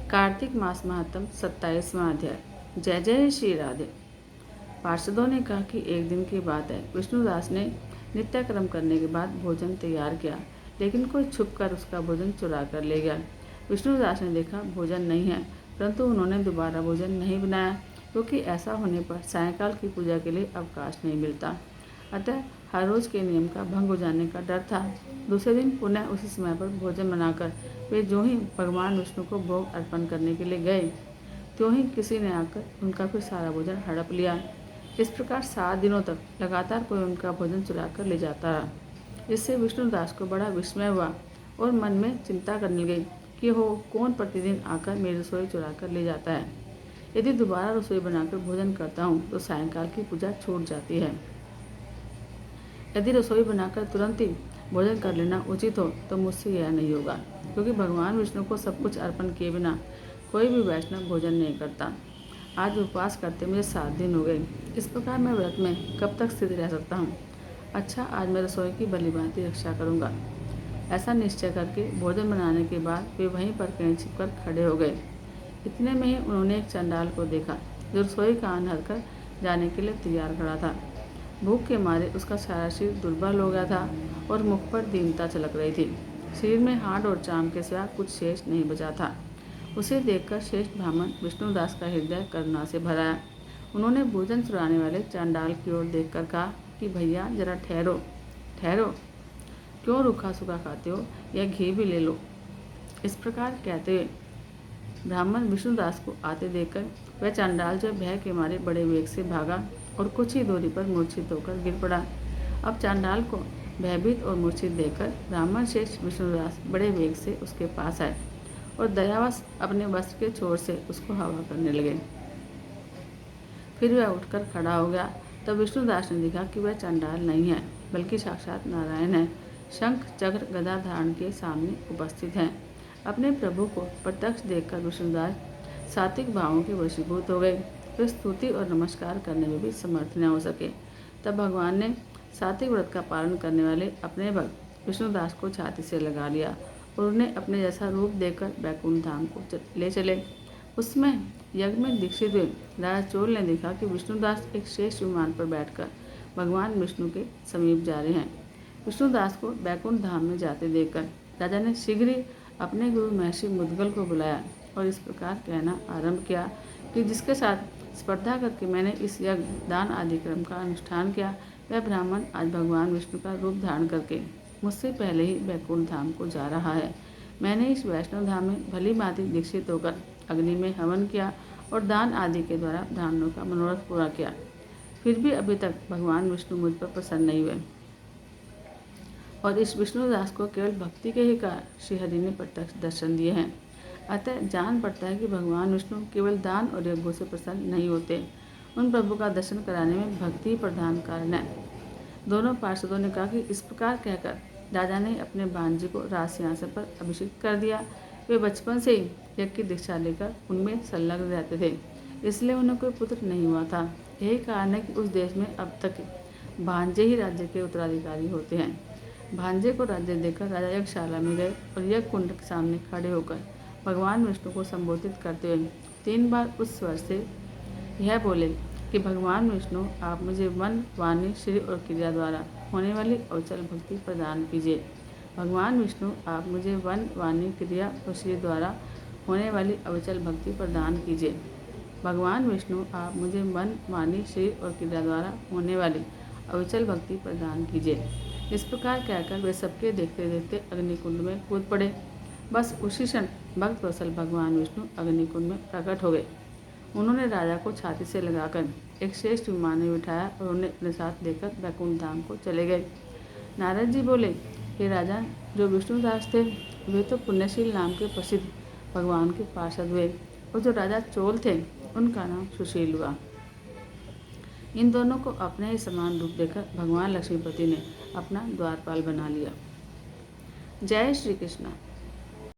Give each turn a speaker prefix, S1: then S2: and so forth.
S1: कार्तिक मास महात्म 27वां अध्याय। जय जय श्री राधे। पार्षदों ने कहा कि एक दिन की बात है, विष्णुदास ने नित्याक्रम करने के बाद भोजन तैयार किया, लेकिन कोई छुपकर उसका भोजन चुरा कर ले गया। विष्णुदास ने देखा भोजन नहीं है, परंतु उन्होंने दोबारा भोजन नहीं बनाया, क्योंकि ऐसा होने पर सायंकाल की पूजा के लिए अवकाश नहीं मिलता। अतः हर रोज के नियम का भंग हो जाने का डर था। दूसरे दिन पुनः उसी समय पर भोजन बनाकर वे जो ही भगवान विष्णु को भोग अर्पण करने के लिए गए, त्यों ही किसी ने आकर उनका फिर सारा भोजन हड़प लिया। इस प्रकार 7 दिनों तक लगातार कोई उनका भोजन चुरा कर ले जाता रहा। इससे विष्णुदास को बड़ा विस्मय हुआ और मन में चिंता करने लगी कि कौन प्रतिदिन आकर मेरी रसोई चुरा कर ले जाता है। यदि दोबारा रसोई बनाकर भोजन करता हूँ तो सायंकाल की पूजा छूट जाती है। यदि रसोई बनाकर तुरंत ही भोजन कर लेना उचित हो तो मुझसे यह नहीं होगा, क्योंकि भगवान विष्णु को सब कुछ अर्पण किए बिना कोई भी वैष्णव भोजन नहीं करता। आज उपवास करते मुझे 7 दिन हो गए। इस प्रकार मैं व्रत में कब तक स्थित रह सकता हूँ। अच्छा, आज मैं रसोई की भलीभांति रक्षा करूँगा। ऐसा निश्चय करके भोजन बनाने के बाद वे वहीं पर कहीं छिपकर खड़े हो गए। इतने में ही उन्होंने एक चंडाल को देखा, जो रसोई का अन्न हरकर जाने के लिए तैयार खड़ा था। भूख के मारे उसका सारा शरीर दुर्बल हो गया था और मुख पर दीनता छलक रही थी। शरीर में हाड़ और चाम के सिवा कुछ शेष नहीं बचा था। उसे देखकर श्रेष्ठ ब्राह्मण विष्णुदास का हृदय करुणा से भराया। उन्होंने भोजन चुराने वाले चांडाल की ओर देखकर कहा कि भैया जरा ठहरो ठहरो, क्यों रूखा सूखा खाते हो, यह घी भी ले लो। इस प्रकार कहते हुए ब्राह्मण विष्णुदास को आते देखकर वह चांडाल जो भय के मारे बड़े वेग से भागा और कुछ ही दूरी पर मूर्छित होकर गिर पड़ा। अब चांडाल को भयभीत और मूर्छित देखकर ब्राह्मण श्रेष्ठ विष्णुदास बड़े वेग से उसके पास आए और दयावश अपने वस्त्र के छोर से उसको हवा करने लगे। फिर वह उठकर खड़ा हो गया। तब विष्णुदास ने देखा कि वह चांडाल नहीं है, बल्कि साक्षात नारायण है। शंख चक्र गदा धारण के सामने उपस्थित हैं। अपने प्रभु को प्रत्यक्ष देखकर विष्णुदास सात्विक भावों के वशीभूत हो गए। वे स्तुति और नमस्कार करने में भी समर्थ न हो सके। तब भगवान ने सात्विक व्रत का पालन करने वाले अपने भक्त विष्णुदास को छाती से लगा लिया और उन्हें अपने जैसा रूप देकर बैकुंठ धाम को ले चले। उसमें यज्ञ में दीक्षित हुए राजा चोल ने देखा कि विष्णुदास एक श्रेष्ठ विमान पर बैठकर भगवान विष्णु के समीप जा रहे हैं। विष्णुदास को बैकुंठ धाम में जाते देखकर राजा ने शीघ्र ही अपने गुरु महर्षि मुद्गल को बुलाया और इस प्रकार कहना आरंभ किया कि जिसके साथ स्पर्धा करके मैंने इस यज्ञ दान आदि क्रम का अनुष्ठान किया, वह ब्राह्मण आज भगवान विष्णु का रूप धारण करके मुझसे पहले ही बैकुंठ धाम को जा रहा है। मैंने इस वैष्णव धाम में भली भांति दीक्षित होकर अग्नि में हवन किया और दान आदि के द्वारा ब्राह्मणों का मनोरथ पूरा किया, फिर भी अभी तक भगवान विष्णु मुझ पर प्रसन्न नहीं हुए और इस विष्णुदास को केवल भक्ति के ही कारण श्रीहरि ने प्रत्यक्ष दर्शन दिए हैं। अतः जान पड़ता है कि भगवान विष्णु केवल दान और यज्ञों से प्रसन्न नहीं होते, उन प्रभु का दर्शन कराने में भक्ति ही प्रधान कारण है। दोनों पार्षदों ने कहा कि इस प्रकार कहकर राजा ने अपने भांजे को राज सिंहासन पर अभिषिक्त कर दिया। वे बचपन से ही यज्ञ की दीक्षा लेकर उनमें संलग्न रहते थे, इसलिए उन्हें कोई पुत्र नहीं हुआ था। यही कारण है कि उस देश में अब तक भांजे ही राज्य के उत्तराधिकारी होते हैं। भांजे को राज्य देकर राजा यज्ञशाला में गए और यज्ञ कुंड के सामने खड़े होकर भगवान विष्णु को संबोधित करते हुए 3 बार उस स्वर से यह बोले कि भगवान विष्णु, आप मुझे मन, वाणी, शरीर और क्रिया द्वारा होने वाली अविचल भक्ति प्रदान कीजिए। भगवान विष्णु, आप मुझे मन, वाणी, क्रिया और शरीर द्वारा होने वाली अविचल भक्ति प्रदान कीजिए। भगवान विष्णु, आप मुझे मन, वाणी, शरीर और क्रिया द्वारा होने वाली अविचल भक्ति प्रदान कीजिए। इस प्रकार कहकर वे सबके देखते देखते अग्निकुंड में कूद पड़े। बस उसी क्षण भक्त वत्सल भगवान विष्णु अग्निकुंड में प्रकट हो गए। उन्होंने राजा को छाती से लगाकर एक श्रेष्ठ विमान में बिठाया और उन्हें अपने साथ लेकर बैकुंठ धाम को चले गए। नारद जी बोले, हे राजा, जो विष्णुदास थे वे तो पुण्यशील नाम के प्रसिद्ध भगवान के पार्षद हुए और जो राजा चोल थे उनका नाम सुशील हुआ। इन दोनों को अपने ही समान रूप देकर भगवान लक्ष्मीपति ने अपना द्वारपाल बना लिया। जय श्री कृष्ण।